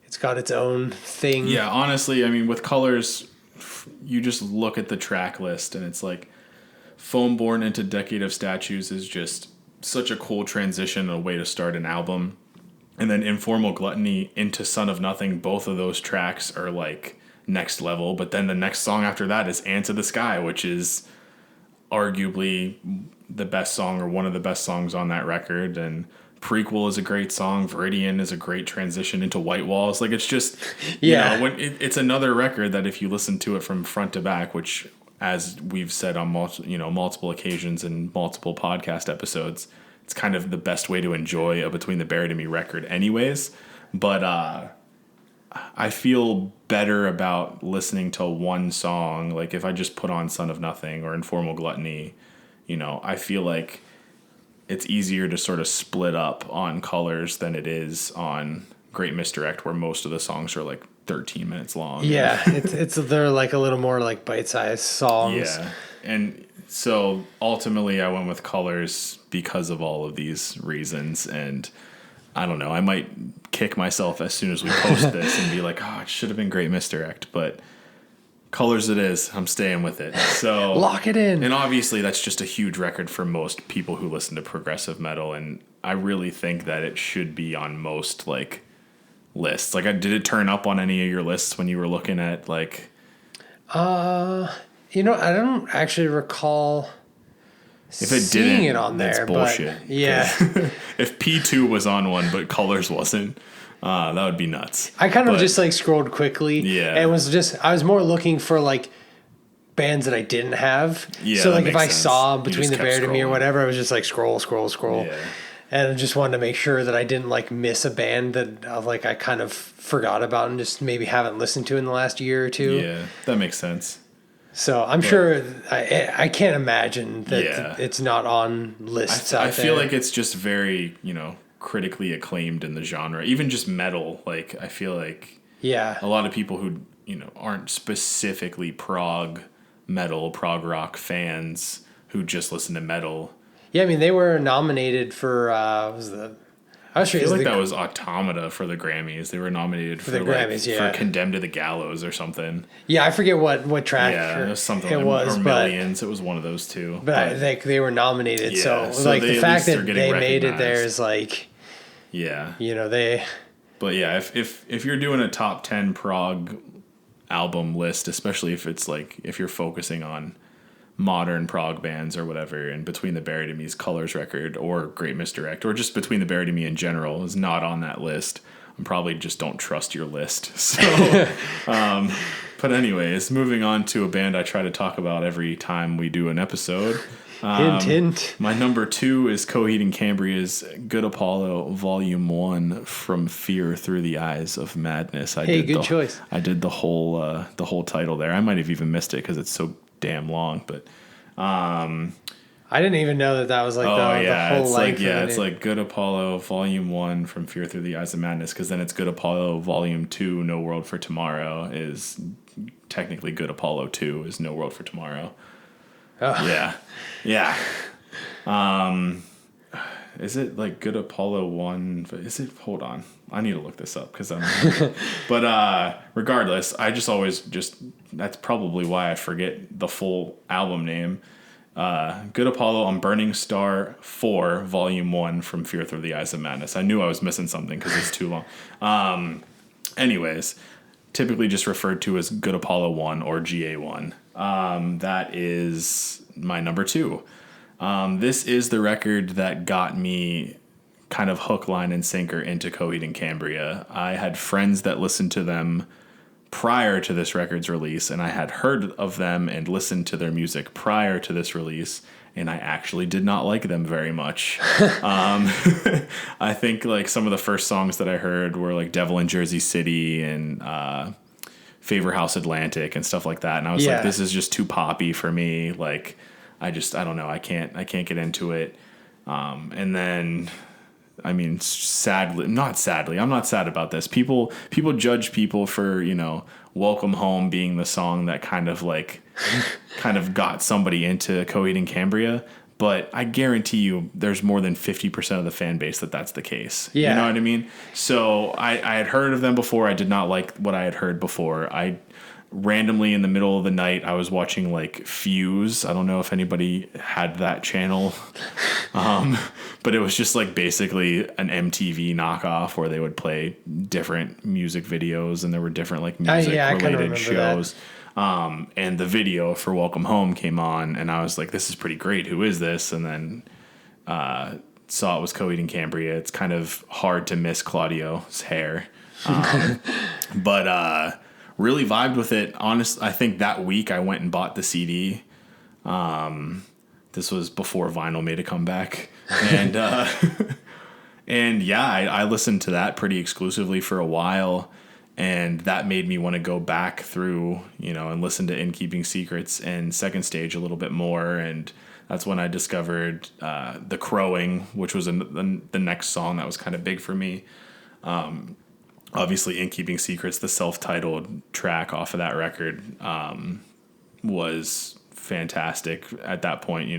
it's got its own thing. Yeah, honestly, I mean, with Colors, you just look at the track list and it's like Foam-Born into Decade of Statues is just such a cool transition, a way to start an album. And then Informal Gluttony into Son of Nothing, both of those tracks are like next level. But then the next song after that is Ants of the Sky, which is arguably the best song or one of the best songs on that record. And Prequel is a great song. Viridian is a great transition into White Walls. Like, it's just, it's another record that if you listen to it from front to back, which, as we've said on multiple occasions and multiple podcast episodes, it's kind of the best way to enjoy a Between the Buried and Me record anyways. But I feel better about listening to one song. Like, if I just put on Son of Nothing or Informal Gluttony, I feel like it's easier to sort of split up on Colors than it is on Great Misdirect, where most of the songs are like 13 minutes long. Yeah, they're like a little more like bite-sized songs. Yeah, and so ultimately I went with Colors because of all of these reasons, and I don't know, I might kick myself as soon as we post this and be like, oh, it should have been Great Misdirect, but Colors it is. I'm staying with it. So lock it in. And obviously that's just a huge record for most people who listen to progressive metal, and I really think that it should be on most like lists. Like, did it turn up on any of your lists when you were looking at like I don't actually recall if it seeing didn't, it on there. That's bullshit. But yeah. If P2 was on one but Colors wasn't, that would be nuts. I kind of just like scrolled quickly. Yeah. And I was more looking for like bands that I didn't have. Yeah. So like if I sense. saw Between the Buried and Me or whatever, I was just like scroll. Yeah. And I just wanted to make sure that I didn't like miss a band that like I kind of forgot about and just maybe haven't listened to in the last year or two. Yeah, that makes sense. So I'm sure I can't imagine that it's not on lists out there. I feel like it's just very, critically acclaimed in the genre. Even just metal, like I feel like a lot of people who, aren't specifically prog rock fans who just listen to metal. Yeah, I mean they were nominated for I feel like that was Automata for the Grammys. They were nominated for the Grammys, for Condemned to the Gallows or something. Yeah, I forget what track. Yeah, it was something it was, or Millions. It was one of those two. But I think they were nominated, so like the fact that they made it there is like, they. But yeah, if you're doing a top 10 prog album list, especially if it's like if you're focusing on modern prog bands or whatever, and Between the Buried and Me's Colors record or Great Misdirect or just Between the Buried and Me in general is not on that list, I probably just don't trust your list. So, but anyways, moving on to a band I try to talk about every time we do an episode. Hint, hint. My number 2 is Coheed and Cambria's Good Apollo Volume 1, From Fear Through the Eyes of Madness. Good choice. I did the whole title there. I might have even missed it because it's so damn long, but I didn't even know that was like the whole it's length like yeah, of the it's name. like Good Apollo Volume 1 from Fear Through the Eyes of Madness, because then it's Good Apollo Volume 2 No World for Tomorrow is technically Good Apollo 2 is No World for Tomorrow. Oh. Yeah. Yeah. Is it like Good Apollo 1? Is it? Hold on. I need to look this up because I'm. But regardless, I just always that's probably why I forget the full album name. Good Apollo on Burning Star 4, Volume 1 from Fear Through the Eyes of Madness. I knew I was missing something because it's too long. Anyways, typically just referred to as Good Apollo 1 or GA1. That is my number 2. This is the record that got me kind of hook, line, and sinker into Coheed and Cambria. I had friends that listened to them prior to this record's release, and I had heard of them and listened to their music prior to this release, and I actually did not like them very much. I think like some of the first songs that I heard were like Devil in Jersey City and Favor House Atlantic and stuff like that, and I was like, this is just too poppy for me. Like, I don't know. I can't get into it. And then, I mean, not sadly, I'm not sad about this. People judge people for, Welcome Home being the song that kind of got somebody into Coheed and Cambria. But I guarantee you there's more than 50% of the fan base that's the case. Yeah. You know what I mean? So I had heard of them before. I did not like what I had heard before. I randomly in the middle of the night, I was watching like Fuse. I don't know if anybody had that channel. But it was just like basically an MTV knockoff where they would play different music videos and there were different like music related shows. And the video for Welcome Home came on and I was like, this is pretty great. Who is this? And then saw it was Coheed and Cambria. It's kind of hard to miss Claudio's hair. But really vibed with it. I think that week I went and bought the CD. This was before vinyl made a comeback. And and yeah, I listened to that pretty exclusively for a while. And that made me want to go back through, and listen to In Keeping Secrets and Second Stage a little bit more. And that's when I discovered The Crowing, which was the next song that was kind of big for me. Obviously, In Keeping Secrets, the self-titled track off of that record, was fantastic at that point.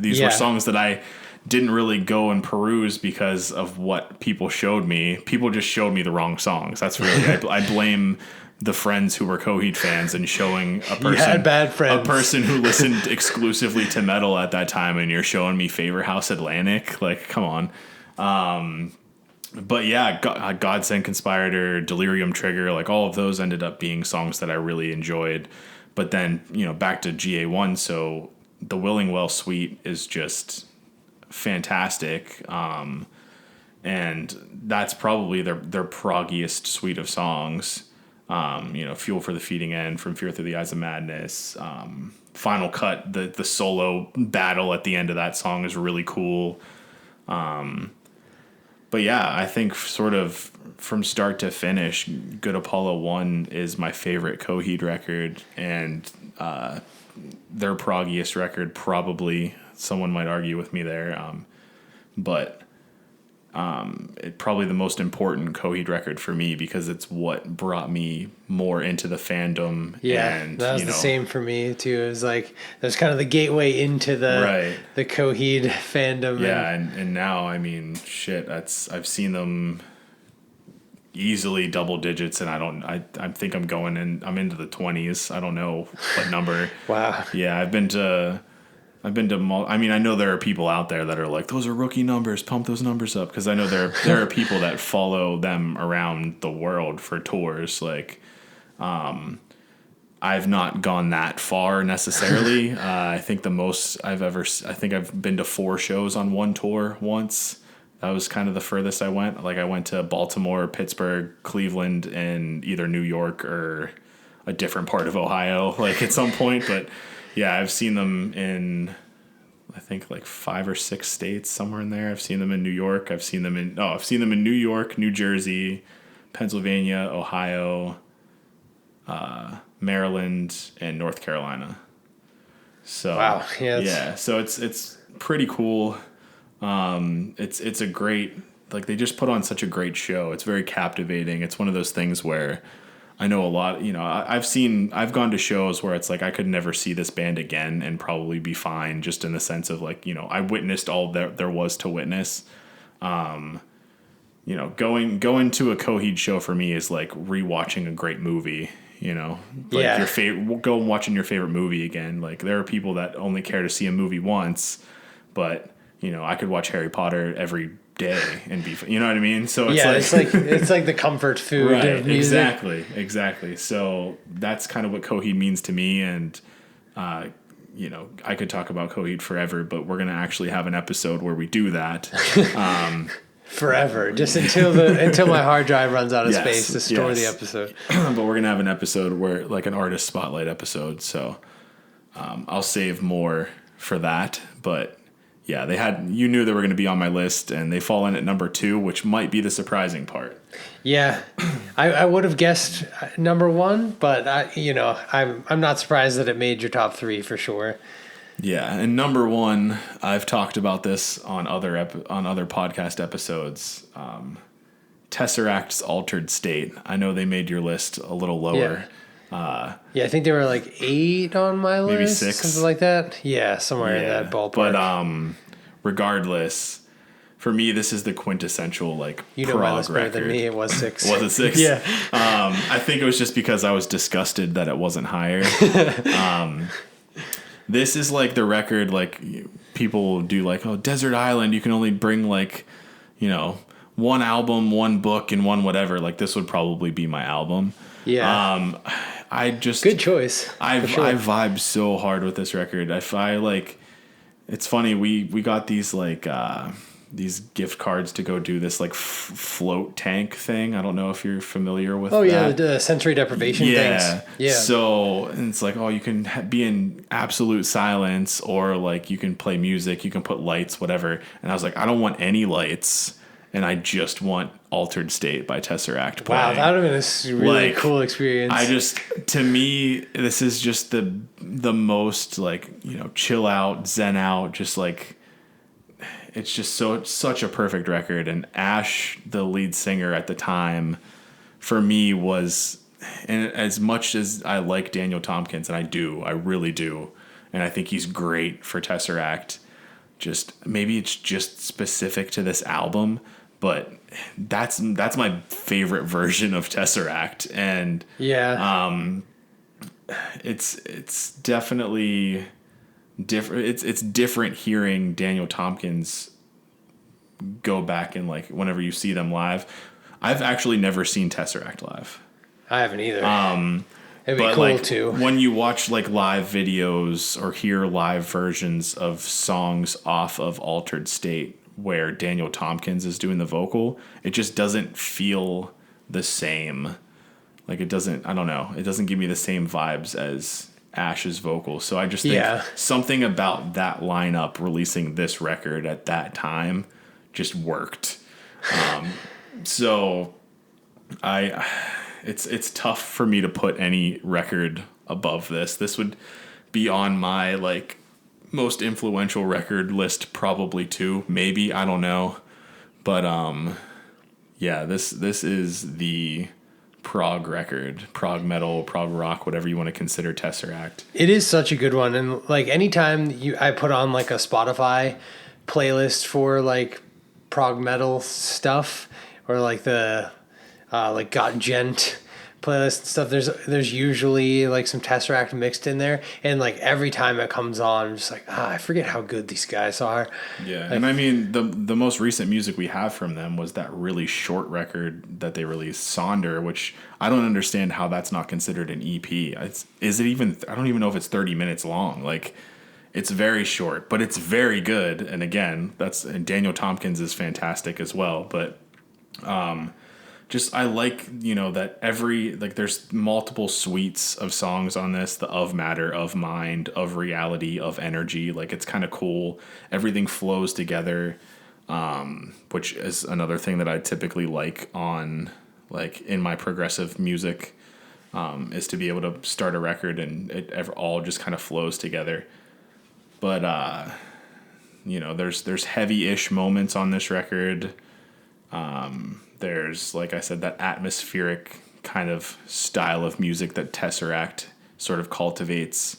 These were songs that I didn't really go and peruse because of what people showed me. People just showed me the wrong songs. That's really, I blame the friends who were Coheed fans and showing a person, you had bad friends. a person who listened exclusively to metal at that time, and you're showing me Favor House Atlantic. Like, come on. But yeah, Godsend Conspirator, Delirium Trigger, like all of those ended up being songs that I really enjoyed. But then, back to GA1, so the Willingwell Suite is just fantastic. And that's probably their proggiest suite of songs. Fuel for the Feeding End from Fear Through the Eyes of Madness. Final Cut, the solo battle at the end of that song is really cool. But yeah, I think sort of from start to finish, Good Apollo 1 is my favorite Coheed record, and their proggiest record probably. Someone might argue with me there, but it probably the most important Coheed record for me because it's what brought me more into the fandom. Yeah, and, that was the same for me too. It was like that's kind of the gateway into the Coheed fandom. Yeah, and now I mean, shit, I've seen them easily double digits, and I think I'm going in. I'm into the 20s. I don't know what number. Wow. Yeah, I've been to. I mean, I know there are people out there that are like, those are rookie numbers, pump those numbers up. Because I know there are people that follow them around the world for tours. Like, I've not gone that far necessarily. I think the most I think I've been to 4 shows on one tour once. That was kind of the furthest I went. Like, I went to Baltimore, Pittsburgh, Cleveland, and either New York or a different part of Ohio, like at some point. But yeah, I've seen them in, I think, like 5 or 6 states, somewhere in there. I've seen them in New York. I've seen them in New York, New Jersey, Pennsylvania, Ohio, Maryland, and North Carolina. So wow, yeah, so it's pretty cool. It's a great, like, they just put on such a great show. It's very captivating. It's one of those things where I know a lot, I've gone to shows where it's like I could never see this band again and probably be fine, just in the sense of like, I witnessed all there was to witness. Going to a Coheed show for me is like rewatching a great movie. Like your favorite, go and watching your favorite movie again. Like, there are people that only care to see a movie once, but I could watch Harry Potter every day and be, you know what I mean? So it's like the comfort food right, of music. exactly. So that's kind of what Coheed means to me, and I could talk about Coheed forever, but we're gonna actually have an episode where we do that. Forever, just until my hard drive runs out of space to store the episode. But we're gonna have an episode where, like, an artist spotlight episode. So I'll save more for that. But yeah, you knew they were gonna be on my list, and they fall in at number 2, which might be the surprising part. Yeah, I would have guessed number 1, but I'm not surprised that it made your top 3 for sure. Yeah, and number 1, I've talked about this on other podcast episodes. Tesseract's Altered State. I know they made your list a little lower. Yeah, I think they were like 8 on my list. Maybe 6. Something like that. Yeah, somewhere in that ballpark. But regardless, for me, this is the quintessential, like, Prog my list better than me. It was 6. Was it 6? Yeah. I think it was just because I was disgusted that it wasn't higher. This is like the record, like, people do, like, oh, Desert Island, you can only bring, like, one album, one book, and one whatever. Like, this would probably be my album. Yeah. I just... Good choice. I vibe so hard with this record. It's funny, we got these, like, these gift cards to go do this, like, float tank thing. I don't know if you're familiar with that. Oh, yeah, the sensory deprivation things. Yeah. So it's like, oh, you can be in absolute silence, or, like, you can play music, you can put lights, whatever. And I was like, I don't want any lights, and I just want Altered State by Tesseract playing. Wow, that would have been a really cool experience. To me, this is just the most, like, chill out, zen out, just, like, it's just such a perfect record. And Ash, the lead singer at the time, for me was, and as much as I like Daniel Tompkins, and I really do, and I think he's great for Tesseract, just maybe it's just specific to this album, but that's my favorite version of Tesseract. And it's definitely different. It's different hearing Daniel Tompkins go back and, like, whenever you see them live. I've actually never seen Tesseract live. I haven't either. It'd be but, cool like, too. When you watch, like, live videos or hear live versions of songs off of Altered State where Daniel Tompkins is doing the vocal, it just doesn't feel the same. Like, it doesn't, I don't know, it doesn't give me the same vibes as Ash's vocal. So I just think something about that lineup releasing this record at that time just worked. So it's tough for me to put any record above this. This would be on my, like, most influential record list, probably too, maybe, I don't know. But this is the prog record, prog metal, prog rock, whatever you want to consider Tesseract. It is such a good one. And, like, anytime I put on, like, a Spotify playlist for, like, prog metal stuff, or, like, the like Got Gent playlist and stuff, there's usually, like, some Tesseract mixed in there, and, like, every time it comes on, I'm just like, I forget how good these guys are. Yeah. Like, and I mean, the most recent music we have from them was that really short record that they released, Sonder, which I don't understand how that's not considered an EP. Is it even, I don't even know if it's 30 minutes long. Like, it's very short, but it's very good. And again, and Daniel Tompkins is fantastic as well. But just, I like, that there's multiple suites of songs on this, the Of Matter, Of Mind, Of Reality, Of Energy. Like, it's kind of cool. Everything flows together, which is another thing that I typically like on, like, in my progressive music, is to be able to start a record and it all just kind of flows together. But there's heavy-ish moments on this record. There's, like I said, that atmospheric kind of style of music that Tesseract sort of cultivates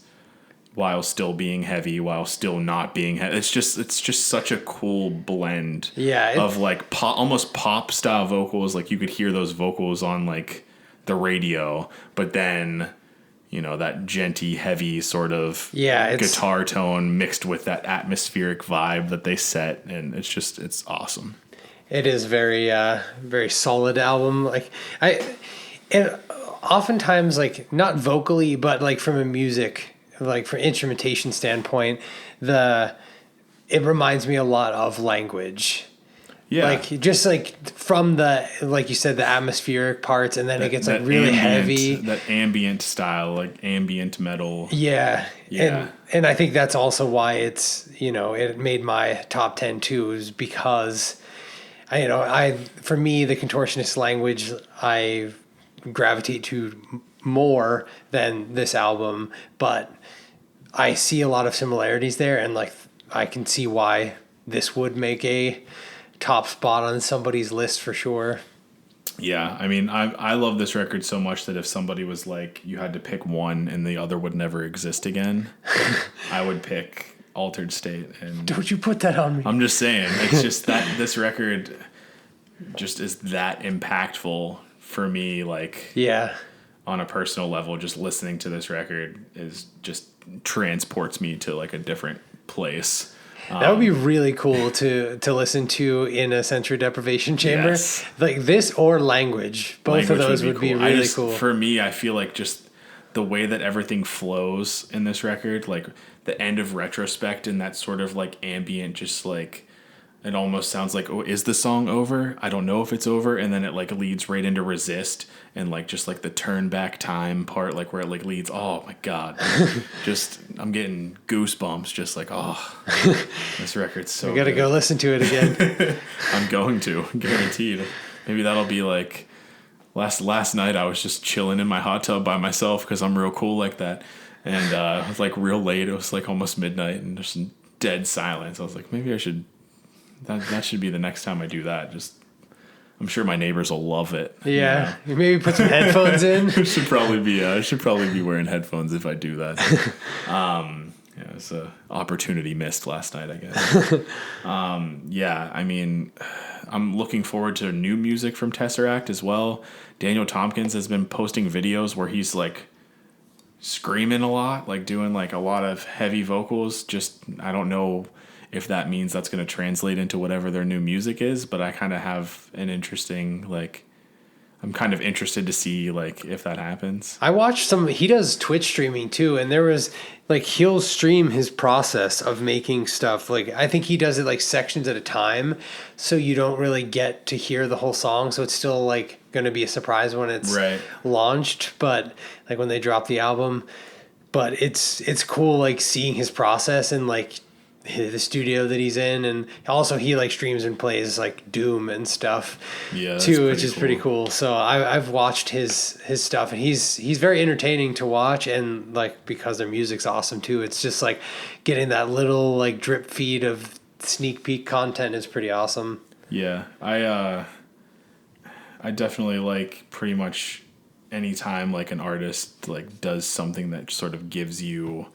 while still being heavy, while still not being heavy. It's just such a cool blend of like almost pop style vocals. Like you could hear those vocals on like the radio, but then that djenty, heavy sort of guitar tone mixed with that atmospheric vibe that they set, and it's awesome. It is very very solid album. And oftentimes, like, not vocally, but like from a music, like from instrumentation standpoint, it reminds me a lot of Language. Yeah. Like, just like from the, like you said, the atmospheric parts, and then it gets like really heavy. That ambient style, like ambient metal. Yeah. Yeah. And I think that's also why it's, it made my top 10 too, is because for me, the Contortionist Language, I gravitate to more than this album, but I see a lot of similarities there, and like I can see why this would make a top spot on somebody's list for sure. Yeah, I mean, I love this record so much that if somebody was like, you had to pick one and the other would never exist again, I would pick Altered State. And don't you put that on me. I'm just saying, it's just that this record just is that impactful for me, like, on a personal level. Just listening to this record is just transports me to like a different place. That would be really cool to listen to in a sensory deprivation chamber. Yes. Like this or Language. Both of those would be really cool. For me, I feel like just the way that everything flows in this record, like the end of Retrospect and that sort of like ambient, just like, it almost sounds like, oh, is the song over? I don't know if it's over. And then it like leads right into Resist, and like just like the turn back time part, like where it like leads. Oh my God. Just, I'm getting goosebumps just like, oh, this record's so You got to go listen to it again. I'm going to, guaranteed. Maybe that'll be like, last night I was just chilling in my hot tub by myself because I'm real cool like that. And it was like real late. It was like almost midnight and just dead silence. I was like, maybe I should... That should be the next time I do that. Just, I'm sure my neighbors will love it. Yeah, maybe put some headphones in. I should probably be wearing headphones if I do that. It was an opportunity missed last night, I guess. I mean, I'm looking forward to new music from Tesseract as well. Daniel Tompkins has been posting videos where he's like screaming a lot, like doing like a lot of heavy vocals. Just, I don't know if that means that's going to translate into whatever their new music is, but I kind of have an interesting, like, I'm kind of interested to see, like, if that happens. I watched he does Twitch streaming too, and there was, like, he'll stream his process of making stuff. Like, I think he does it, like, sections at a time, so you don't really get to hear the whole song, so it's still, like, going to be a surprise when it's launched, but, like, when they drop the album. But it's cool, like, seeing his process and, like, the studio that he's in, and also he like streams and plays like Doom and stuff too, which is pretty cool. So I've watched his stuff, and he's very entertaining to watch, and like because their music's awesome too. It's just like getting that little like drip feed of sneak peek content is pretty awesome. Yeah, I definitely like pretty much anytime like an artist like does something that sort of gives you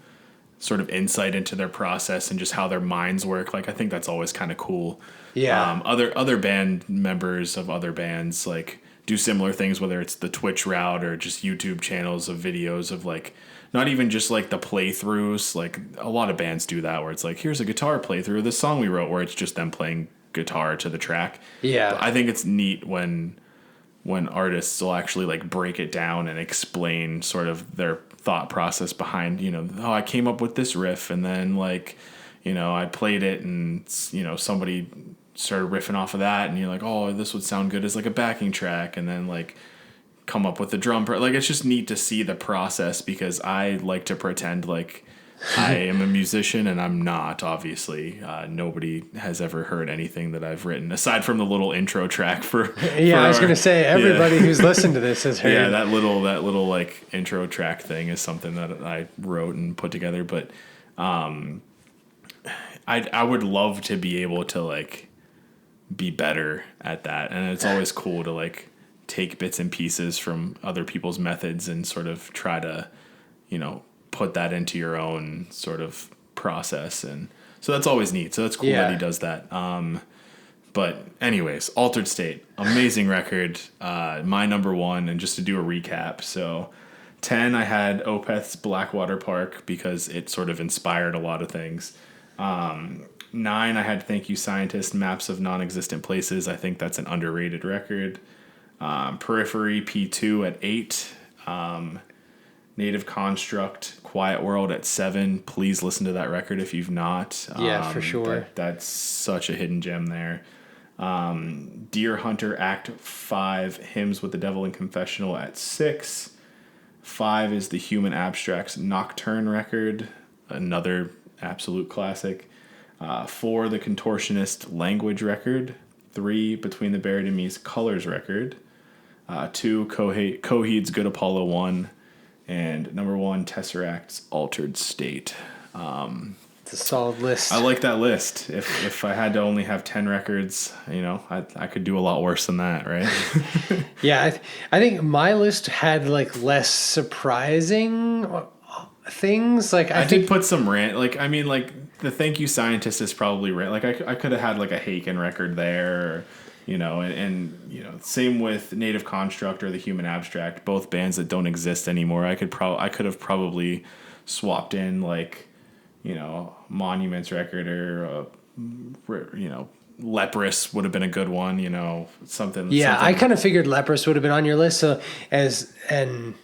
sort of insight into their process and just how their minds work. Like, I think that's always kind of cool. Yeah. Other band members of other bands like do similar things, whether it's the Twitch route or just YouTube channels of videos of like, not even just like the playthroughs. Like a lot of bands do that where it's like, here's a guitar playthrough of this song we wrote, where it's just them playing guitar to the track. Yeah. But I think it's neat when artists will actually like break it down and explain sort of their thought process behind, I came up with this riff, and then like, I played it, and somebody started riffing off of that, and you're like, oh, this would sound good as like a backing track, and then like come up with the drum part. Like, it's just neat to see the process, because I like to pretend like I am a musician, and I'm not, obviously. Nobody has ever heard anything that I've written, aside from the little intro track for I was going to say, everybody who's listened to this has heard. Yeah, that little like intro track thing is something that I wrote and put together. But I would love to be able to like be better at that, and it's always cool to like take bits and pieces from other people's methods and sort of try to, put that into your own sort of process. And so that's always neat. So that's cool that he does that. But anyways, Altered State, amazing record. My number one, and just to do a recap. So 10, I had Opeth's Blackwater Park because it sort of inspired a lot of things. 9, I had Thank You Scientist, Maps of Non-Existent Places. I think that's an underrated record. Periphery, P2 at 8. Native Construct, Quiet World at 7. Please listen to that record if you've not. Yeah, for sure. That's such a hidden gem there. Deer Hunter Act 5, Hymns with the Devil in Confessional at 6. 5 is the Human Abstracts Nocturne record, another absolute classic. 4, the Contortionist Language record. 3, Between the Buried and Me's Colors record. 2, Coheed's Good Apollo 1. And number 1, Tesseract's Altered State. It's a solid list. I like that list. If I had to only have 10 records, I could do a lot worse than that, right? Yeah, I think my list had like less surprising things. Like I did put some rant. The Thank You Scientist is probably rant. Like I could have had like a Haken record there. And same with Native Construct or the Human Abstract, both bands that don't exist anymore. I could have probably swapped in like, Monuments record or Leprous would have been a good one, something. Yeah, something. I kind of figured Leprous would have been on your list. So I'm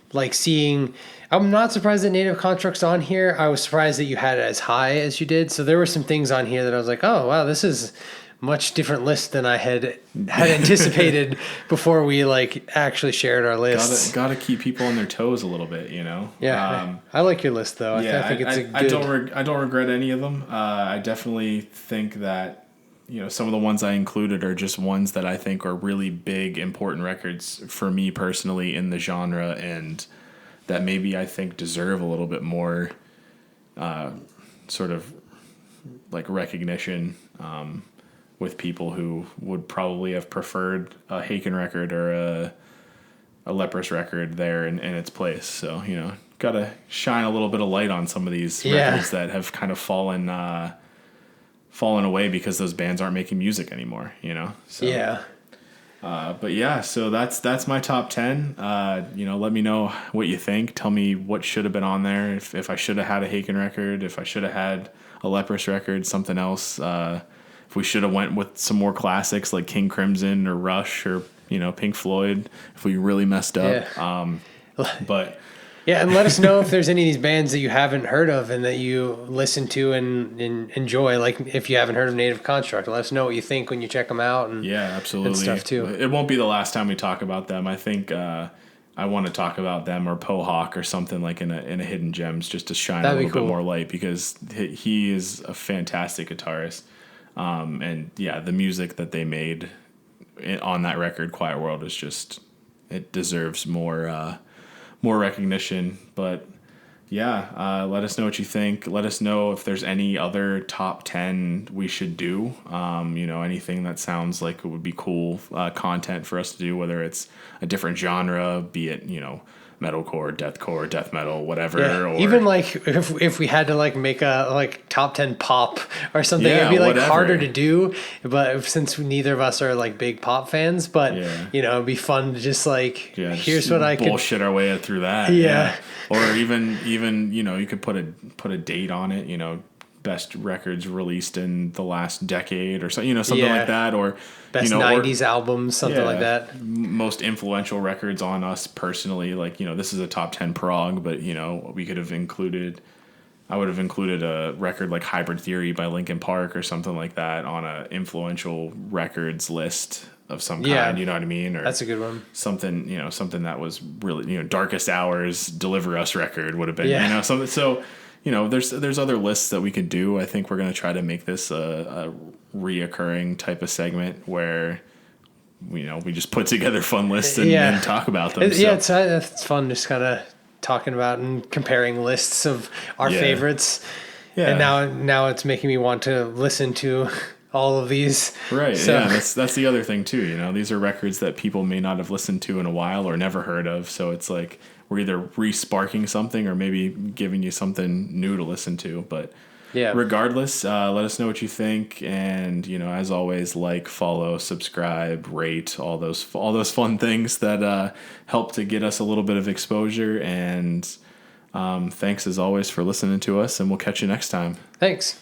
not surprised that Native Construct's on here. I was surprised that you had it as high as you did. So there were some things on here that I was like, oh wow, this is much different list than I had anticipated before we like actually shared our lists. Gotta keep people on their toes a little bit, Yeah, I like your list though. Yeah, I think it's a good. I don't regret any of them. I definitely think that some of the ones I included are just ones that I think are really big, important records for me personally in the genre, and that maybe I think deserve a little bit more, sort of like recognition. With people who would probably have preferred a Haken record or a Leprous record there in its place. So, gotta shine a little bit of light on some of these records that have kind of fallen away because those bands aren't making music anymore, So, yeah. But yeah, so that's my top 10. Let me know what you think. Tell me what should have been on there. If I should have had a Haken record, if I should have had a Leprous record, something else, if we should have went with some more classics like King Crimson or Rush or Pink Floyd, if we really messed up. But yeah, and let us know if there's any of these bands that you haven't heard of and that you listen to and enjoy. Like if you haven't heard of Native Construct, let us know what you think when you check them out. And yeah, absolutely. And stuff too. It won't be the last time we talk about them. I think I want to talk about them or Pohawk or something like in a Hidden Gems just to shine a little bit more light because he is a fantastic guitarist. And yeah, the music that they made on that record, Quiet World, is just, it deserves more recognition. But yeah, let us know what you think. Let us know if there's any other top 10 we should do. Anything that sounds like it would be cool content for us to do, whether it's a different genre, be it, metalcore, deathcore, death metal, whatever. Yeah. Or even like if we had to like make a like top 10 pop or something, it'd be like harder to do. But since neither of us are like big pop fans, but it'd be fun to just like here's what I could bullshit our way through that. Yeah. Or even you could put a date on it. Best records released in the last decade or something like that, or best 90s albums, something like that. Most influential records on us personally, like this is a top 10 prog, but we could have included. I would have included a record like Hybrid Theory by Linkin Park or something like that on a influential records list of some kind. You know what I mean? Or that's a good one. Something something that was really Darkest Hours Deliver Us record would have been something so. There's other lists that we could do. I think we're going to try to make this a reoccurring type of segment where, we just put together fun lists and talk about them. It's fun just kind of talking about and comparing lists of our favorites. Yeah. And now it's making me want to listen to all of these. Right. So, Yeah. That's the other thing too. You know, these are records that people may not have listened to in a while or never heard of. So it's like we're either re-sparking something or maybe giving you something new to listen to. But yeah. regardless, let us know what you think. And, you know, as always, like, follow, subscribe, rate, all those fun things that help to get us a little bit of exposure. And thanks as always for listening to us, and we'll catch you next time. Thanks.